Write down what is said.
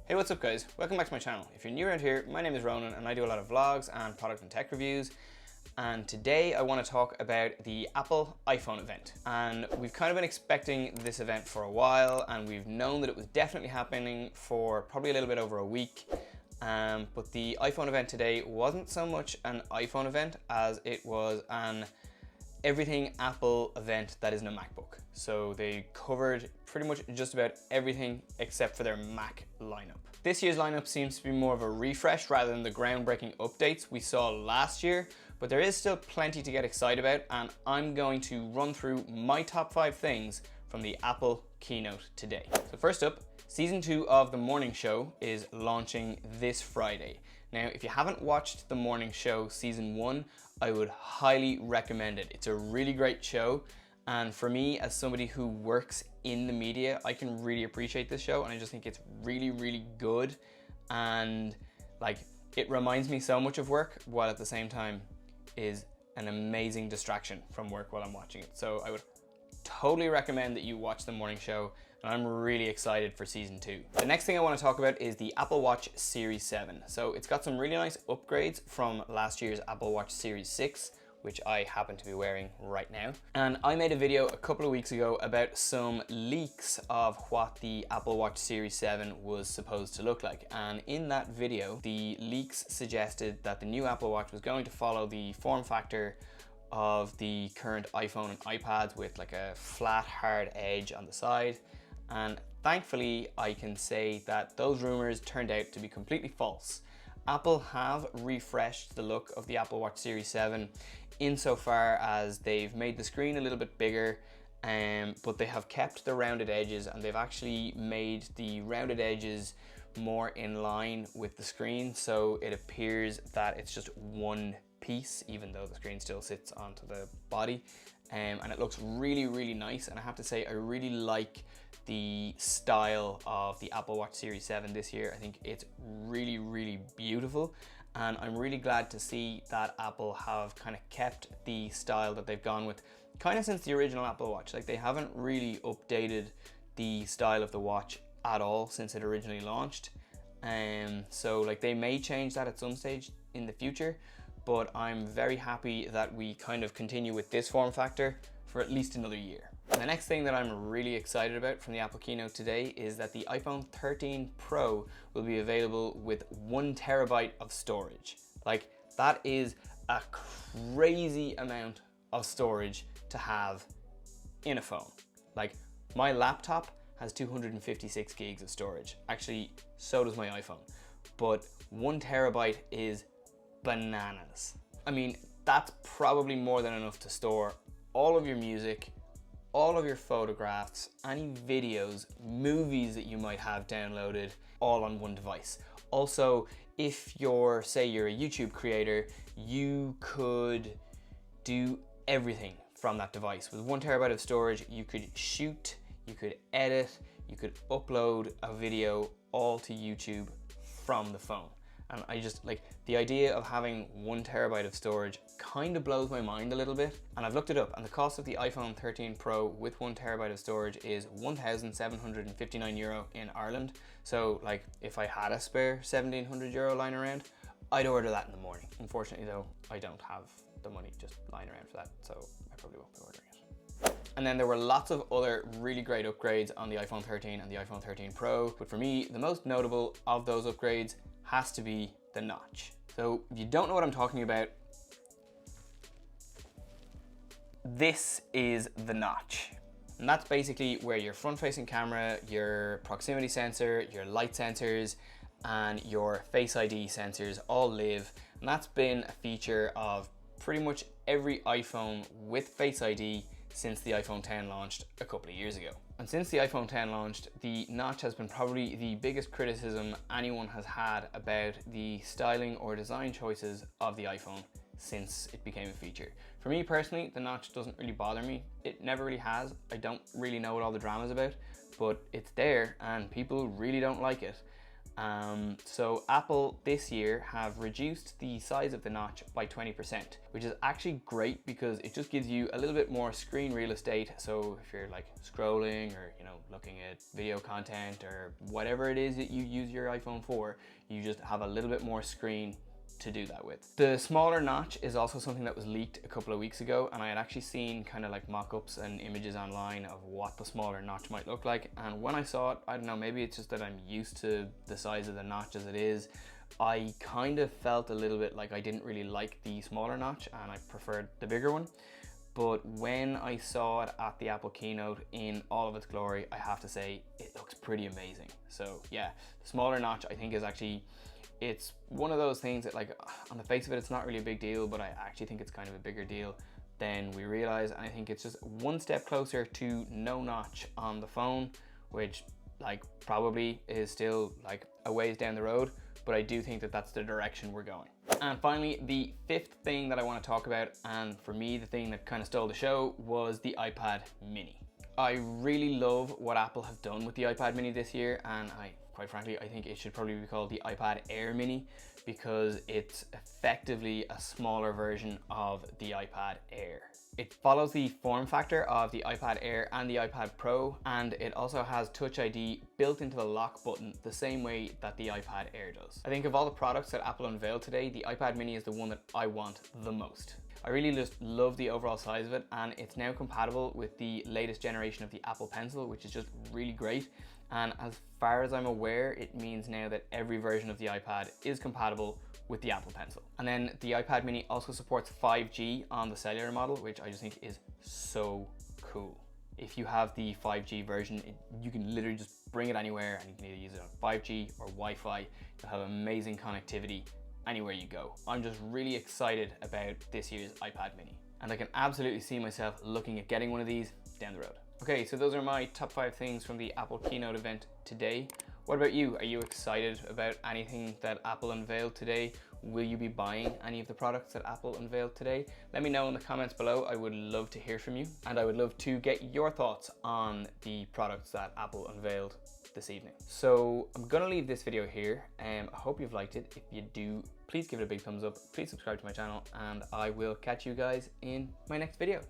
Hey, what's up guys? Welcome back to my channel. If you're new around here, my name is Ronan and I do a lot of vlogs and product and tech reviews. And today I want to talk about the Apple iPhone event. And we've kind of been expecting this event for a while, and we've known that it was definitely happening for probably a little bit over a week. But the iPhone event today wasn't so much an iPhone event as it was an everything Apple event that isn't a MacBook. So they covered pretty much just about everything except for their Mac lineup. This year's lineup seems to be more of a refresh rather than the groundbreaking updates we saw last year, but there is still plenty to get excited about, and I'm going to run through my top 5 things from the Apple keynote today. So first up, Season 2 of The Morning Show is launching this Friday. Now, if you haven't watched The Morning Show Season 1, I would highly recommend it. It's a really great show, and for me, as somebody who works in the media, I can really appreciate this show, and I just think it's really, really good, and like, it reminds me so much of work, while at the same time is an amazing distraction from work while I'm watching it. So I would totally recommend that you watch The Morning Show, and I'm really excited for Season 2. The next thing I want to talk about is the Apple Watch Series 7. So it's got some really nice upgrades from last year's Apple Watch Series 6, which I happen to be wearing right now. And I made a video a couple of weeks ago about some leaks of what the Apple Watch Series 7 was supposed to look like. And in that video, the leaks suggested that the new Apple Watch was going to follow the form factor of the current iPhone and iPads with like a flat, hard edge on the side. And thankfully, I can say that those rumors turned out to be completely false. Apple have refreshed the look of the Apple Watch Series 7 insofar as they've made the screen a little bit bigger, but they have kept the rounded edges, and they've actually made the rounded edges more in line with the screen, so it appears that it's just one piece, even though the screen still sits onto the body. And it looks really, really nice, and I have to say I really like the style of the Apple Watch Series 7 this year. I think it's really, really beautiful, and I'm really glad to see that Apple have kind of kept the style that they've gone with kind of since the original Apple Watch. Like, they haven't really updated the style of the watch at all since it originally launched. So like, they may change that at some stage in the future, but I'm very happy that we kind of continue with this form factor for at least another year. And the next thing that I'm really excited about from the Apple keynote today is that the iPhone 13 Pro will be available with 1 terabyte of storage. Like, that is a crazy amount of storage to have in a phone. Like, my laptop has 256 gigs of storage. Actually, so does my iPhone. But 1 terabyte is bananas. I mean, that's probably more than enough to store all of your music, all of your photographs, any videos, movies that you might have downloaded, all on one device. Also, if you're, say you're a YouTube creator, you could do everything from that device. With 1 terabyte of storage, you could shoot, you could edit, you could upload a video all to YouTube from the phone. And I just like the idea of having 1 terabyte of storage kind of blows my mind a little bit. And I've looked it up, and the cost of the iPhone 13 Pro with 1 terabyte of storage is €1,759 in Ireland. So like, if I had a spare €1,700 lying around, I'd order that in the morning. Unfortunately though, I don't have the money just lying around for that, so I probably won't be ordering it. And then there were lots of other really great upgrades on the iPhone 13 and the iPhone 13 Pro, but for me, the most notable of those upgrades has to be the notch. So if you don't know what I'm talking about, this is the notch. And that's basically where your front-facing camera, your proximity sensor, your light sensors, and your Face ID sensors all live. And that's been a feature of pretty much every iPhone with Face ID since the iPhone 10 launched a couple of years ago. And since the iPhone 10 launched, the notch has been probably the biggest criticism anyone has had about the styling or design choices of the iPhone since it became a feature. For me personally, the notch doesn't really bother me. It never really has. I don't really know what all the drama's about, but it's there and people really don't like it. So Apple this year have reduced the size of the notch by 20%, which is actually great because it just gives you a little bit more screen real estate. So if you're like scrolling or, you know, looking at video content or whatever it is that you use your iPhone for, you just have a little bit more screen to do that with. The smaller notch is also something that was leaked a couple of weeks ago, and I had actually seen kind of like mock-ups and images online of what the smaller notch might look like, and when I saw it, I don't know, maybe it's just that I'm used to the size of the notch as it is, I kind of felt a little bit like I didn't really like the smaller notch and I preferred the bigger one. But when I saw it at the Apple keynote in all of its glory, I have to say it looks pretty amazing. So yeah, the smaller notch I think is actually, it's one of those things that, like, on the face of it, it's not really a big deal, but I actually think it's kind of a bigger deal than we realize. And I think it's just one step closer to no notch on the phone, which like probably is still like a ways down the road, but I do think that that's the direction we're going. And finally, the fifth thing that I want to talk about, and for me, the thing that kind of stole the show, was the iPad mini. I really love what Apple have done with the iPad mini this year, and quite frankly, I think it should probably be called the iPad Air Mini because it's effectively a smaller version of the iPad Air. It follows the form factor of the iPad Air and the iPad Pro, and it also has Touch ID built into the lock button the same way that the iPad Air does. I think of all the products that Apple unveiled today, the iPad mini is the one that I want the most. I really just love the overall size of it, and it's now compatible with the latest generation of the Apple Pencil, which is just really great. And as far as I'm aware, it means now that every version of the iPad is compatible with the Apple Pencil. And then the iPad mini also supports 5G on the cellular model, which I just think is so cool. If you have the 5G version, you can literally just bring it anywhere and you can either use it on 5G or Wi-Fi. You'll have amazing connectivity anywhere you go. I'm just really excited about this year's iPad mini, and I can absolutely see myself looking at getting one of these down the road. Okay, so those are my top 5 things from the Apple keynote event today. What about you? Are you excited about anything that Apple unveiled today? Will you be buying any of the products that Apple unveiled today? Let me know in the comments below. I would love to hear from you, and I would love to get your thoughts on the products that Apple unveiled this evening. So I'm gonna leave this video here. I hope you've liked it. If you do, please give it a big thumbs up. Please subscribe to my channel, and I will catch you guys in my next video.